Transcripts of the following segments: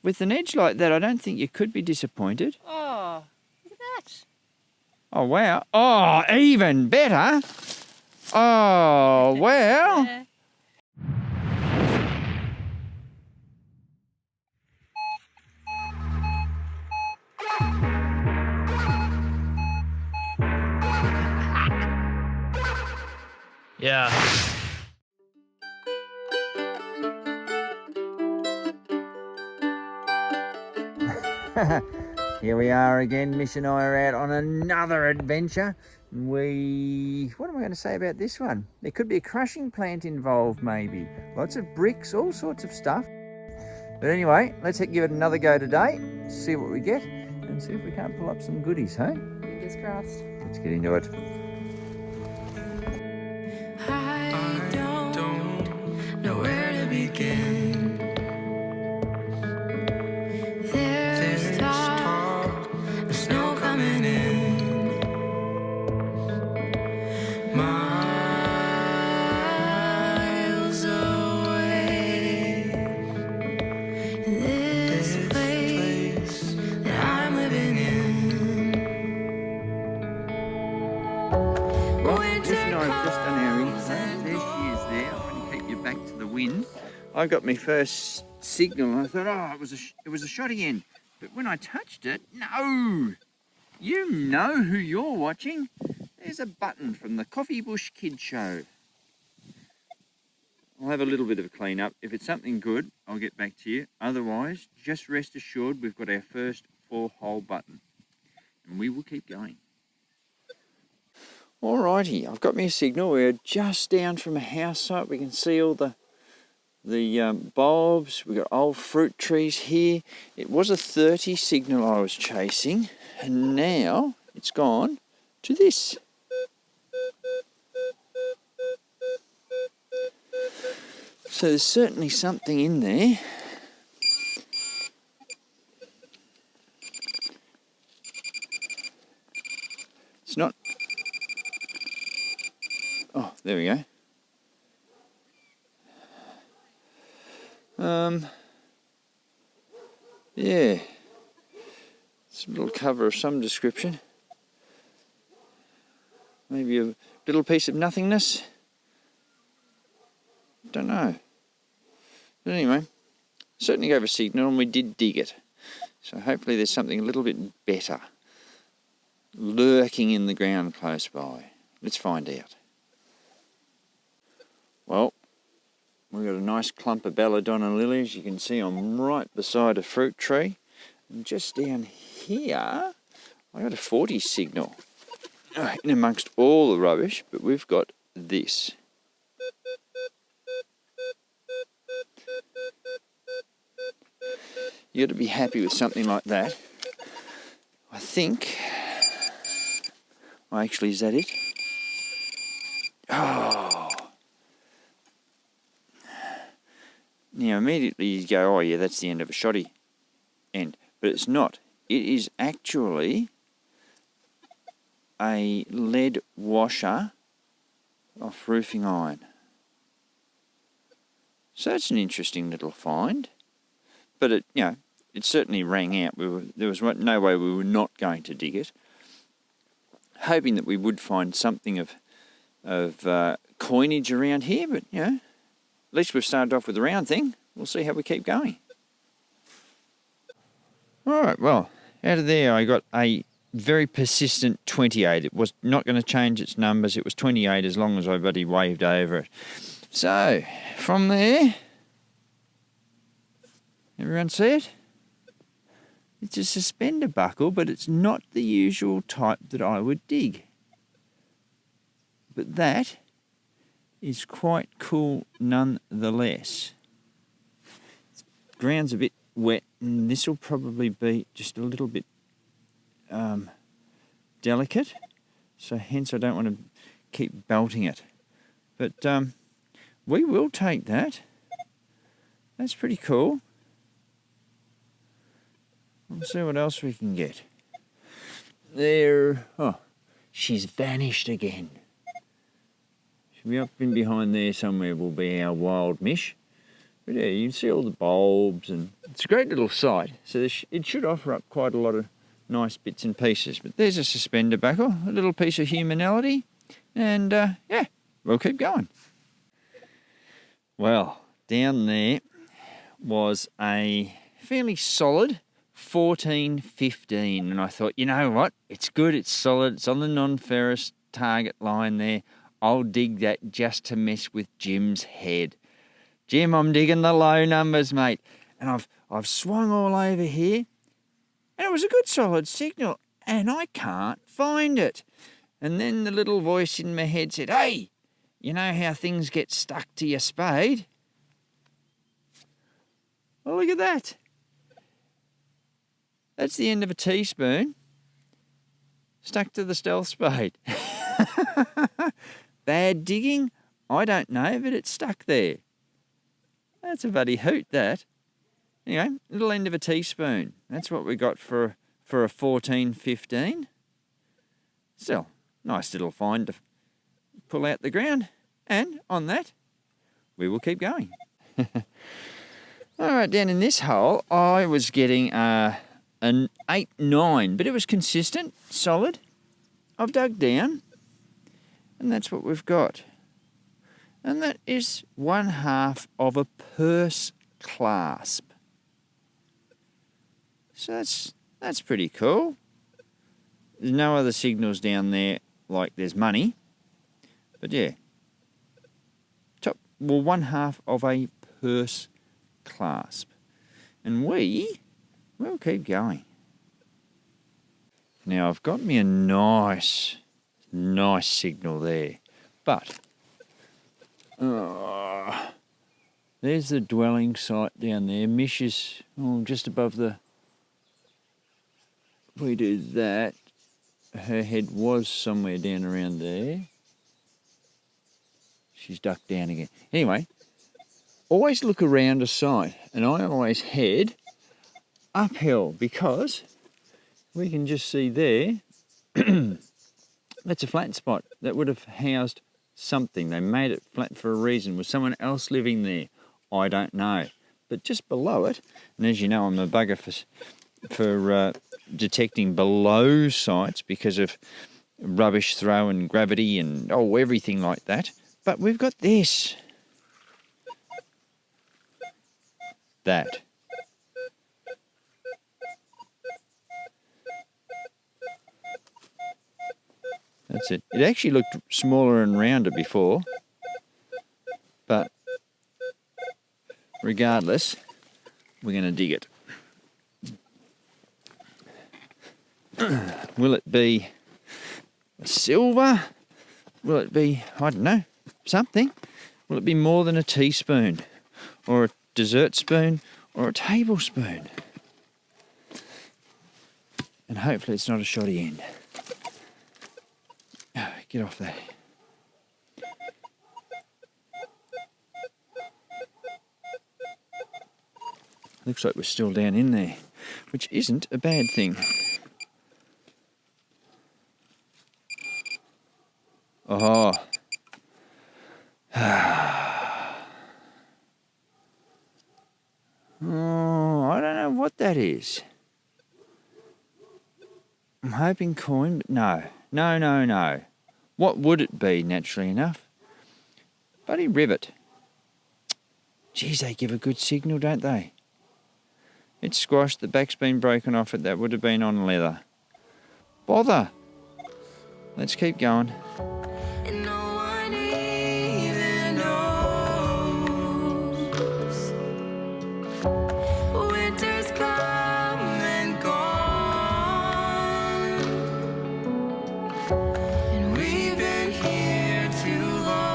with an edge like that, I don't think you could be disappointed. Oh, look at that. Oh, wow. Oh, even better. Oh, well. Yeah. Yeah. Here we are again. Mish and I are out on another adventure. What am I going to say about this one? There could be a crushing plant involved, maybe. Lots of bricks, all sorts of stuff. But anyway, let's give it another go today, see what we get, and see if we can't pull up some goodies, hey? Fingers crossed. Let's get into it. I don't know where to begin. There's talk of snow coming in. Miles away. This place that I'm living in. Mish and I have just done our intake. There she is there. I'm going to keep you back to the wind. I got my first signal and I thought, oh, it was a shot again. But when I touched it, no! You know who you're watching. There's a button from the Coffee Bush Kid Show. I'll have a little bit of a clean up. If it's something good, I'll get back to you. Otherwise, just rest assured we've got our first 4-hole button. And we will keep going. Alrighty, I've got me a signal. We're just down from a house site. We can see all the bulbs. We've got old fruit trees here. It was a 30 signal I was chasing, and now it's gone to this. So there's certainly something in there. It's not... Oh, there we go. Yeah. It's a little cover of some description. Maybe a little piece of nothingness. Don't know. But anyway, certainly gave a signal and we did dig it. So hopefully there's something a little bit better lurking in the ground close by. Let's find out. Well, we've got a nice clump of belladonna lilies. You can see I'm right beside a fruit tree. And just down here, I got a 40 signal. In amongst all the rubbish, but we've got this. You got to be happy with something like that. I think... Oh, actually, is that it? Oh! Now, immediately you go, oh yeah, that's the end of a shoddy end. But it's not. It is actually a lead washer off roofing iron. So that's an interesting little find. But it, you know, it certainly rang out. There was no way we were not going to dig it. Hoping that we would find something of coinage around here, but you know, at least we've started off with the round thing. We'll see how we keep going. All right, well, out of there I got a very persistent 28. It was not going to change its numbers. It was 28 as long as I bloody waved over it. So, from there, everyone see it? It's a suspender buckle, but it's not the usual type that I would dig. But that is quite cool nonetheless. The ground's a bit wet, and this will probably be just a little bit delicate, so hence I don't want to keep belting it. But we will take that. That's pretty cool. We'll see what else we can get. There. Oh, she's vanished again. She'll be up in behind there somewhere will be our wild Mish. But yeah, you can see all the bulbs, and it's a great little site. So it should offer up quite a lot of nice bits and pieces. But there's a suspender buckle, a little piece of humanity, and yeah, we'll keep going. Well, down there was a fairly solid 14-15, and I thought, you know what, it's good, it's solid, it's on the non-ferrous target line there. I'll dig that just to mess with Jim's head. Jim, I'm digging the low numbers, mate. And I've swung all over here, and it was a good solid signal, and I can't find it. And then the little voice in my head said, hey, you know how things get stuck to your spade? Well, look at that. That's the end of a teaspoon stuck to the stealth spade. Bad digging? I don't know, but it's stuck there. That's a bloody hoot, that. Anyway, little end of a teaspoon. That's what we got for a 14-15. Still, nice little find to pull out the ground. And on that, we will keep going. All right, down in this hole, I was getting an 8-9, but it was consistent, solid. I've dug down, and that's what we've got. And that is 1/2 of a purse clasp. So that's pretty cool. There's no other signals down there like there's money. But yeah. Well, 1/2 of a purse clasp. And we'll keep going. Now I've got me a nice signal there. But there's the dwelling site down there. Mish is just above the... If we do that, her head was somewhere down around there. She's ducked down again. Anyway, always look around a site, and I always head uphill because we can just see there, that's a flat spot that would have housed something. They made it flat for a reason. Was someone else living there? I don't know. But just below it, and as you know, I'm a bugger for detecting below sites because of rubbish throw and gravity and everything like that. But we've got this. That. That's it. It actually looked smaller and rounder before, but regardless, we're going to dig it. Will it be silver? Will it be, I don't know, something? Will it be more than a teaspoon, or a dessert spoon, or a tablespoon? And hopefully it's not a shoddy end. Get off there. Looks like we're still down in there, which isn't a bad thing. Oh. Oh, I don't know what that is. I'm hoping coin, but no. No. What would it be, naturally enough? Bloody rivet. Geez, they give a good signal, don't they? It's squashed, the back's been broken off it, that would have been on leather. Bother. Let's keep going. And no one even knows. Winter's come and gone, and we've been here too long.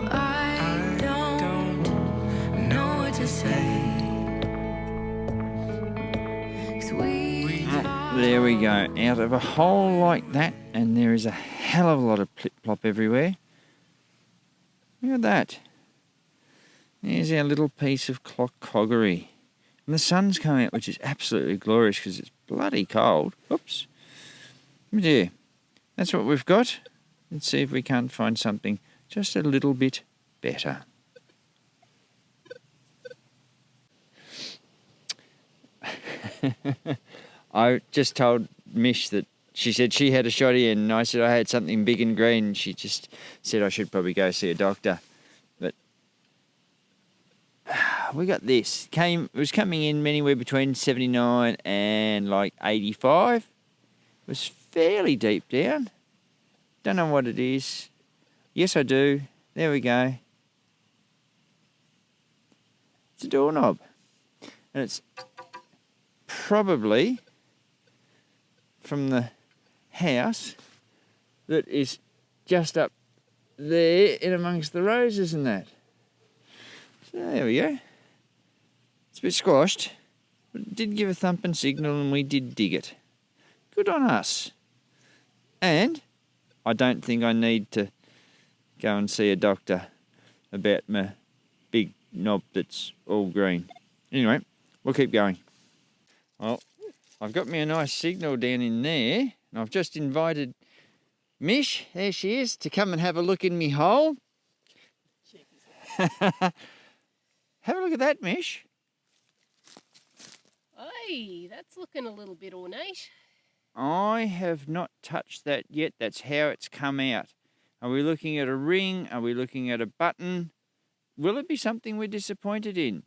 I don't know what to say. 'Cause we There we go. Out of a hole like that, and there is a hell of a lot of plip-plop everywhere. Look at that. Here's our little piece of clock coggery. And the sun's coming out, which is absolutely glorious because it's bloody cold. Oops. Yeah, that's what we've got. Let's see if we can't find something just a little bit better. I just told Mish that she said she had a shotty and I said I had something big and green. She just said I should probably go see a doctor. But we got this. It was coming in anywhere between 79 and like 85. It was fairly deep down. Don't know what it is. Yes, I do. There we go. It's a doorknob. And it's probably from the house that is just up there in amongst the roses and that. So there we go. It's a bit squashed, but it did give a thumping signal and we did dig it. Good on us. And I don't think I need to go and see a doctor about my big knob that's all green. Anyway, we'll keep going. Well, I've got me a nice signal down in there, and I've just invited Mish, there she is, to come and have a look in me hole. Have a look at that, Mish. Hey, that's looking a little bit ornate. I have not touched that yet. That's how it's come out. Are we looking at a ring? Are we looking at a button? Will it be something we're disappointed in?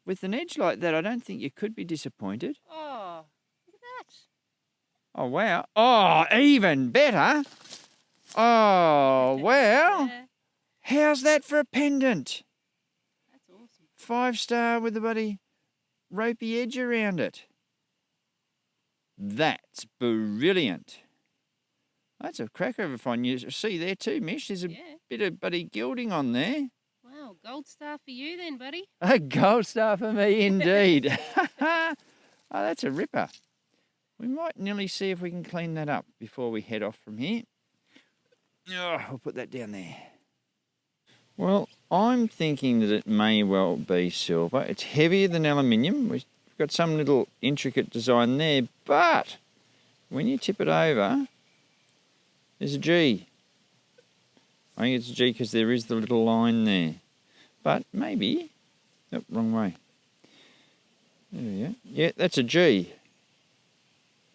With an edge like that, I don't think you could be disappointed. Oh, look at that. Oh, wow. Oh, even better. Oh, well. Yeah, How's that for a pendant? that's awesome. 5-star with a bloody ropey edge around it. That's brilliant. That's a cracker of a fine. You see there too, Mish, there's a bit of bloody gilding on there. Wow, gold star for you then, buddy. A gold star for me indeed. Oh, that's a ripper. We might nearly see if we can clean that up before we head off from here. Oh, we'll put that down there. Well, I'm thinking that it may well be silver. It's heavier than aluminium. We've got some little intricate design there, but when you tip it over, there's a G. I think it's a G because there is the little line there. But maybe... Oh, wrong way. There we go. Yeah, that's a G.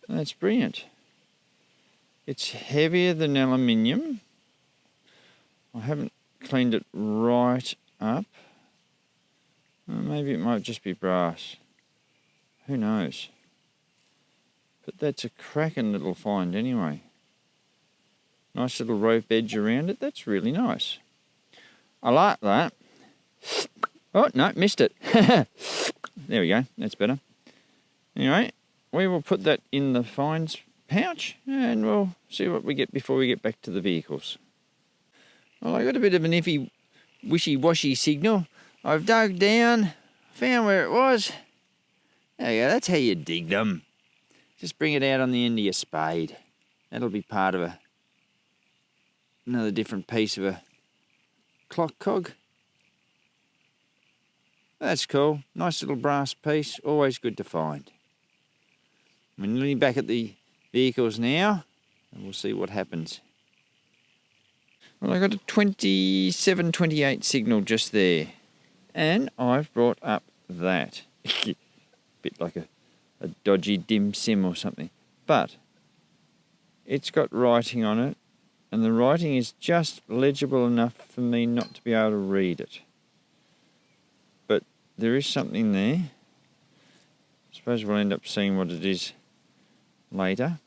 That's brilliant. It's heavier than aluminium. I haven't cleaned it right up. Maybe it might just be brass. Who knows? But that's a cracking little find anyway. Nice little rope edge around it. That's really nice. I like that. Oh, no, missed it. There we go. That's better. Anyway, we will put that in the finds pouch and we'll see what we get before we get back to the vehicles. Well, I got a bit of an iffy, wishy-washy signal. I've dug down, found where it was. There you go. That's how you dig them. Just bring it out on the end of your spade. That'll be part of another different piece of a clock cog. That's cool. Nice little brass piece. Always good to find. We're nearly back at the vehicles now, and we'll see what happens. Well, I got a 2728 signal just there, and I've brought up that. Bit like a dodgy dim sim or something, but it's got writing on it, and the writing is just legible enough for me not to be able to read it. But there is something there. I suppose we'll end up seeing what it is later.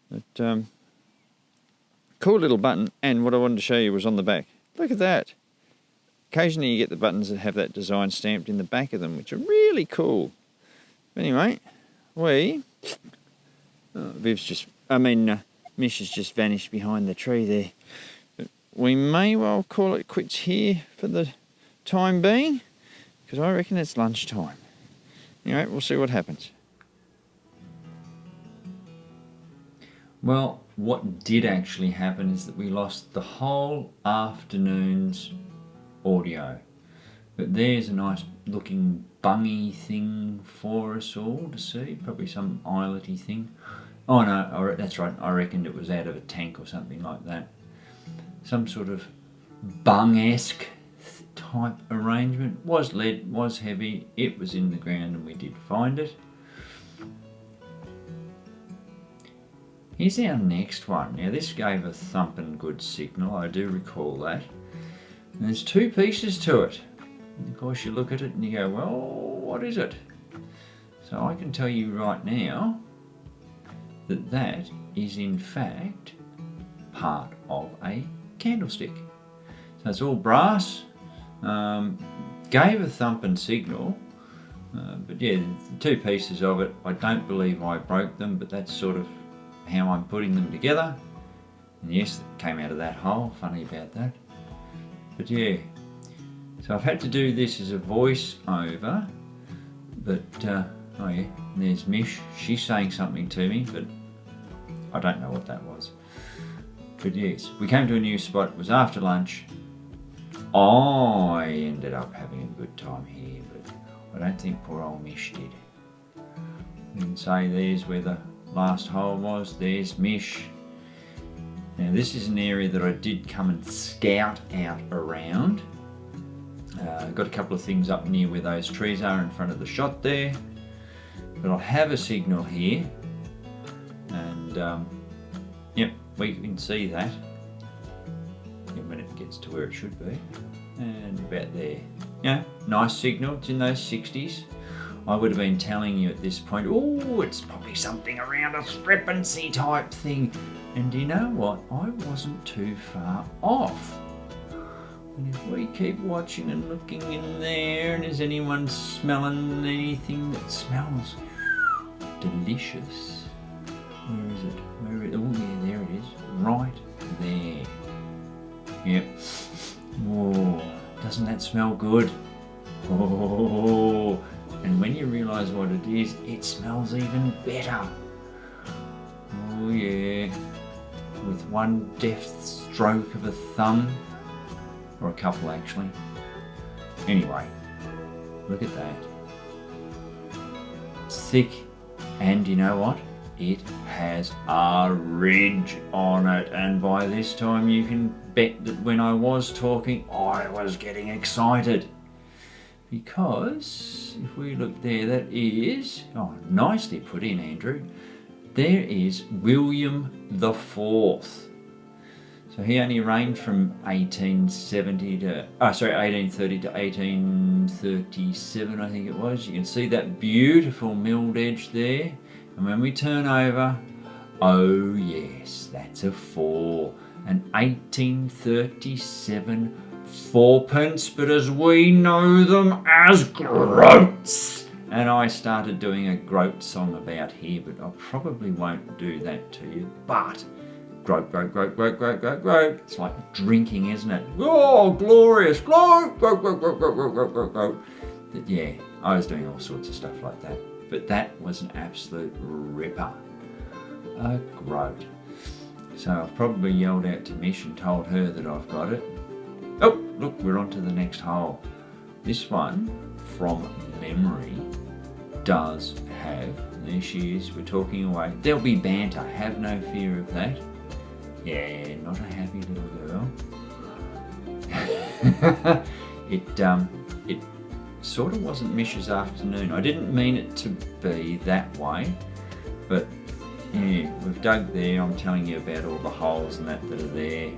But cool little button, and what I wanted to show you was on the back. Look at that. Occasionally you get the buttons that have that design stamped in the back of them, which are really cool. Anyway, Mish has just vanished behind the tree there. But we may well call it quits here for the time being, because I reckon it's lunchtime. Anyway, we'll see what happens. Well, what did actually happen is that we lost the whole afternoon's audio. But there's a nice looking bungy thing for us all to see, probably some eyelet-y thing. Oh no, that's right, I reckoned it was out of a tank or something like that. Some sort of bung-esque type arrangement. Was lead, was heavy, it was in the ground and we did find it. Here's our next one. Now this gave a thumping good signal, I do recall that. And there's two pieces to it. And of course you look at it and you go, well, what is it? So I can tell you right now that that is in fact part of a candlestick. So it's all brass, gave a thumping signal, but yeah, the two pieces of it, I don't believe I broke them, but that's sort of how I'm putting them together. And yes, it came out of that hole, funny about that. But yeah, so I've had to do this as a voice over, but oh yeah, there's Mish, she's saying something to me, but I don't know what that was. But yes, we came to a new spot, it was after lunch. I ended up having a good time here, but I don't think poor old Mish did. You can say there's where the last hole was, there's Mish. Now this is an area that I did come and scout out around. Got a couple of things up near where those trees are in front of the shot there. But I'll have a signal here. And yep, we can see that. When it gets to where it should be. And about there. Yeah, nice signal, it's in those 60s. I would have been telling you at this point, oh, it's probably something around a discrepancy type thing. And you know what? I wasn't too far off. And if we keep watching and looking in there, and is anyone smelling anything that smells delicious? Where is it? Where is it? Oh yeah, there it is. Right there. Yep. Oh, doesn't that smell good? Oh, and when you realise what it is, it smells even better. Oh yeah. With one deft stroke of a thumb, or a couple actually. Anyway, look at that. It's thick, and you know what? It has a ridge on it, and by this time you can bet that when I was talking, I was getting excited. Because if we look there, that is, oh, nicely put in, Andrew. There is William the Fourth. So he only reigned from 1830 to 1837, I think it was. You can see that beautiful milled edge there. And when we turn over, oh yes, that's a 4. An 1837 fourpence, but as we know them as groats. And I started doing a groat song about here, but I probably won't do that to you. But groat, groat, groat, groat, groat, groat, groat. It's like drinking, isn't it? Oh, glorious, groat, groat, groat, groat, groat, groat, groat, groat, groat. But yeah, I was doing all sorts of stuff like that. But that was an absolute ripper. A groat. So I've probably yelled out to Mish and told her that I've got it. Oh, look, we're on to the next hole. This one, from memory, does have, there she is, we're talking away. There'll be banter, have no fear of that. Yeah, not a happy little girl. It sort of wasn't Mish's afternoon. I didn't mean it to be that way, but yeah, we've dug there. I'm telling you about all the holes and that are there,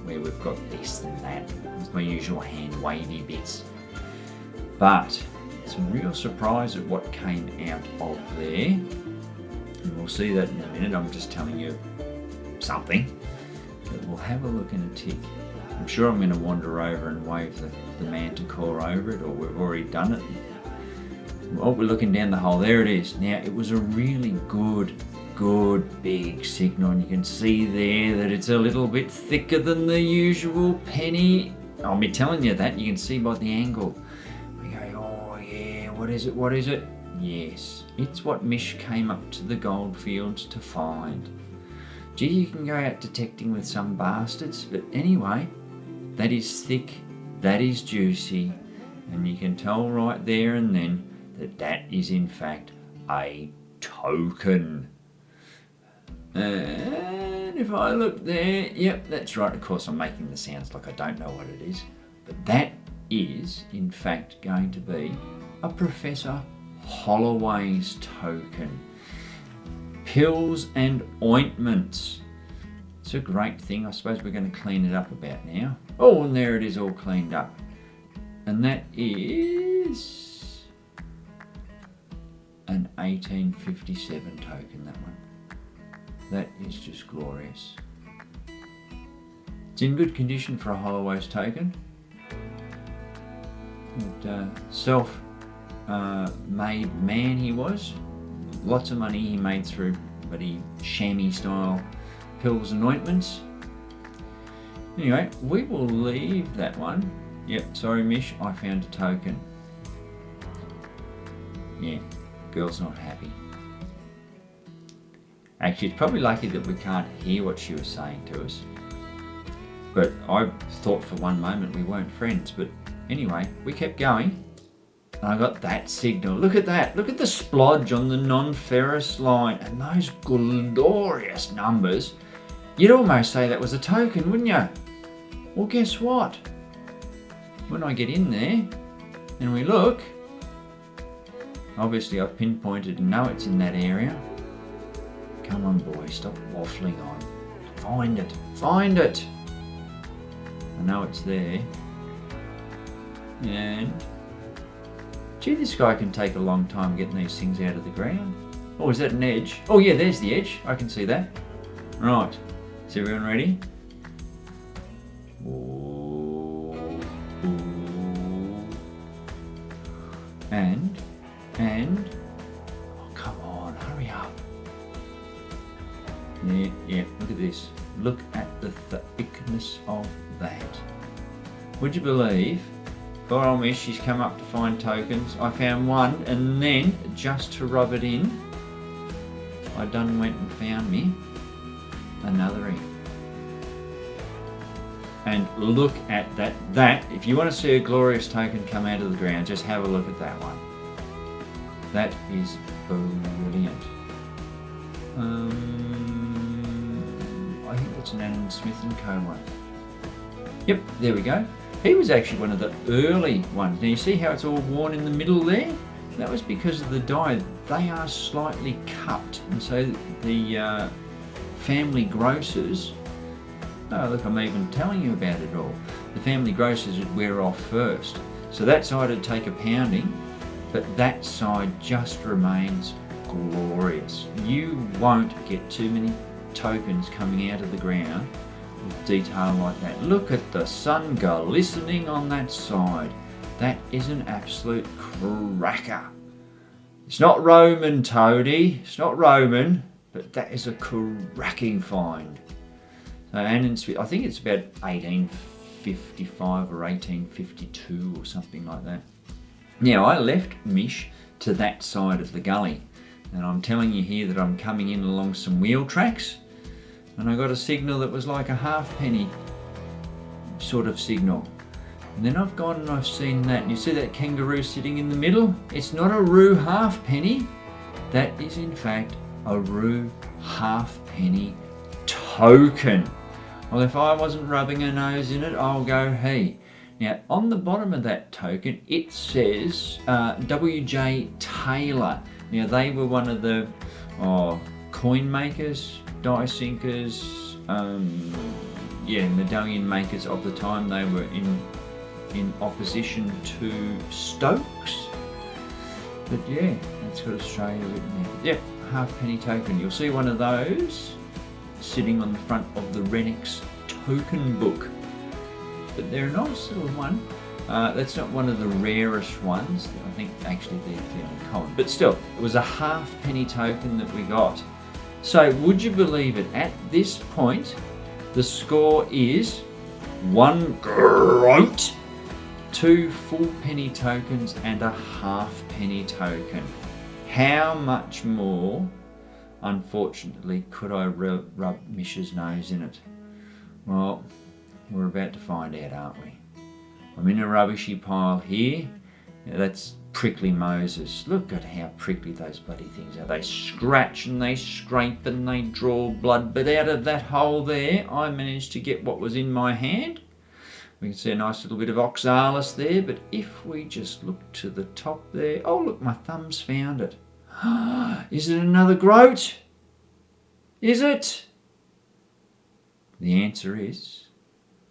where we've got this and that. It's my usual hand wavy bits. But it's a real surprise at what came out of there. And we'll see that in a minute. I'm just telling you something. But we'll have a look in a tick. I'm sure I'm going to wander over and wave the Manticore over it, or we've already done it. Well, we're looking down the hole. There it is. Now, it was a really good big signal, and you can see there that it's a little bit thicker than the usual penny. I'll be telling you that. You can see by the angle. We go, oh yeah, what is it? Yes, it's what Mish came up to the Goldfields to find. Gee, you can go out detecting with some bastards, but anyway, that is thick that is juicy, and you can tell right there and then that that is in fact a token. And if I look there, yep, that's right. Of course, I'm making the sounds like I don't know what it is, but that is in fact going to be a Professor Holloway's token. Pills and ointments. It's a great thing. I suppose we're going to clean it up about now. Oh, and there it is, all cleaned up. And that is an 1857 token, that one. That is just glorious. It's in good condition for a Holloway's token. Self-made man he was. Lots of money he made through bloody chamois style pills and ointments. Anyway, we will leave that one. Yep, sorry Mish, I found a token. Yeah, girl's not happy. Actually, it's probably lucky that we can't hear what she was saying to us. But I thought for one moment we weren't friends. But anyway, we kept going. And I got that signal. Look at that. Look at the splodge on the non-ferrous line. And those glorious numbers. You'd almost say that was a token, wouldn't you? Well, guess what? When I get in there and we look, obviously I've pinpointed and know it's in that area. Come on, boy, stop waffling on. Find it. Find it. I know it's there. And gee, this guy can take a long time getting these things out of the ground. Oh, is that an edge? Oh yeah, there's the edge. I can see that. Right. Is everyone ready? Oh, oh. And oh, come on, hurry up. Yeah, look at this. Look at the thickness of that. Would you believe, poor old Mish, she's come up to find tokens. I found one, and then, just to rub it in, I done went and found me another egg. And look at that. That, if you want to see a glorious token come out of the ground, just have a look at that one. That is brilliant. I think it's an Alan Smith & Co. one. Yep, there we go. He was actually one of the early ones. Now you see how it's all worn in the middle there? That was because of the die. They are slightly cupped, and so the family grocers, oh look, I'm even telling you about it all. The family grocers would wear off first. So that side would take a pounding, but that side just remains glorious. You won't get too many tokens coming out of the ground with detail like that. Look at the sun glistening on that side. That is an absolute cracker. It's not Roman, Toadie. It's not Roman, but that is a cracking find. So Annan Smith, I think it's about 1855 or 1852 or something like that. Now I left Mish to that side of the gully, and I'm telling you here that I'm coming in along some wheel tracks, and I got a signal that was like a halfpenny sort of signal. And then I've gone and I've seen that, and you see that kangaroo sitting in the middle? It's not a roo halfpenny. That is in fact a roo halfpenny token. Well, if I wasn't rubbing a nose in it, I'll go he. Now, on the bottom of that token, it says W.J. Taylor. Now, they were one of the coin makers, die sinkers, medallion makers of the time. They were in opposition to Stokes. But yeah, that's got Australia written there. Yep, halfpenny token. You'll see one of those sitting on the front of the Relics token book. But they're a nice little one. That's not one of the rarest ones. I think actually they're fairly common. But still, it was a halfpenny token that we got. So would you believe it? At this point, the score is 1 groat, 2 full penny tokens and a halfpenny token. How much more, unfortunately, could I rub Mish's nose in it? Well, we're about to find out, aren't we? I'm in a rubbishy pile here. Now, that's prickly Moses. Look at how prickly those bloody things are. They scratch and they scrape and they draw blood. But out of that hole there, I managed to get what was in my hand. We can see a nice little bit of oxalis there. But if we just look to the top there. Oh, look, my thumb's found it. Is it another groat? Is it? The answer is...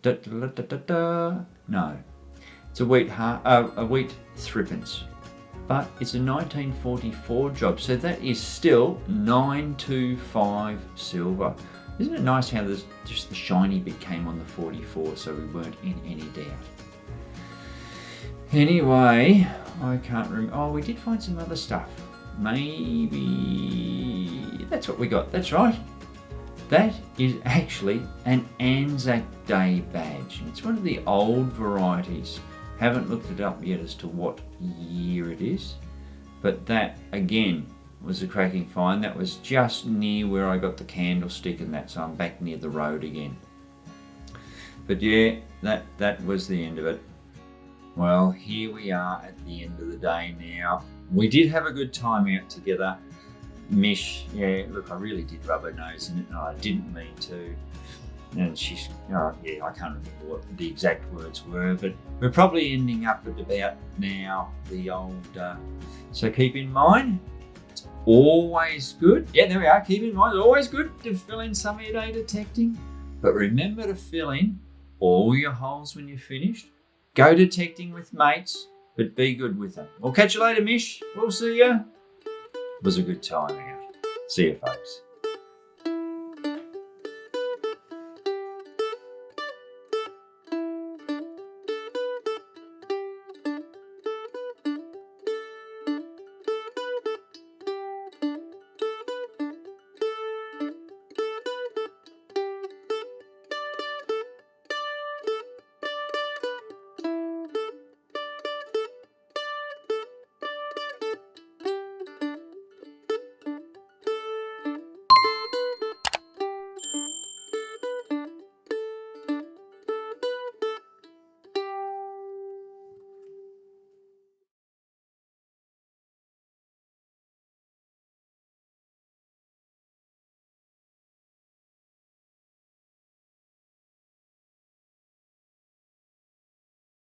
No. It's a wheat thrippence. But it's a 1944 job, so that is still 925 silver. Isn't it nice how there's just the shiny bit came on the 44, so we weren't in any doubt. Anyway, I can't remember. Oh, we did find some other stuff. Maybe that's what we got. That's right. That is actually an Anzac Day badge. It's one of the old varieties. Haven't looked it up yet as to what year it is, but that again was a cracking find. That was just near where I got the candlestick and that, so I'm back near the road again. But yeah, that was the end of it. Well, here we are at the end of the day now. We did have a good time out together. Mish, yeah, look, I really did rub her nose in it, and I didn't mean to. And she's, I can't remember what the exact words were, but we're probably ending up at about now the old. So keep in mind, it's always good. Yeah, there we are. Keep in mind, it's always good to fill in some air day detecting, but remember to fill in all your holes when you're finished. Go detecting with mates, but be good with them. We'll catch you later, Mish. We'll see you. It was a good time out. See you, folks.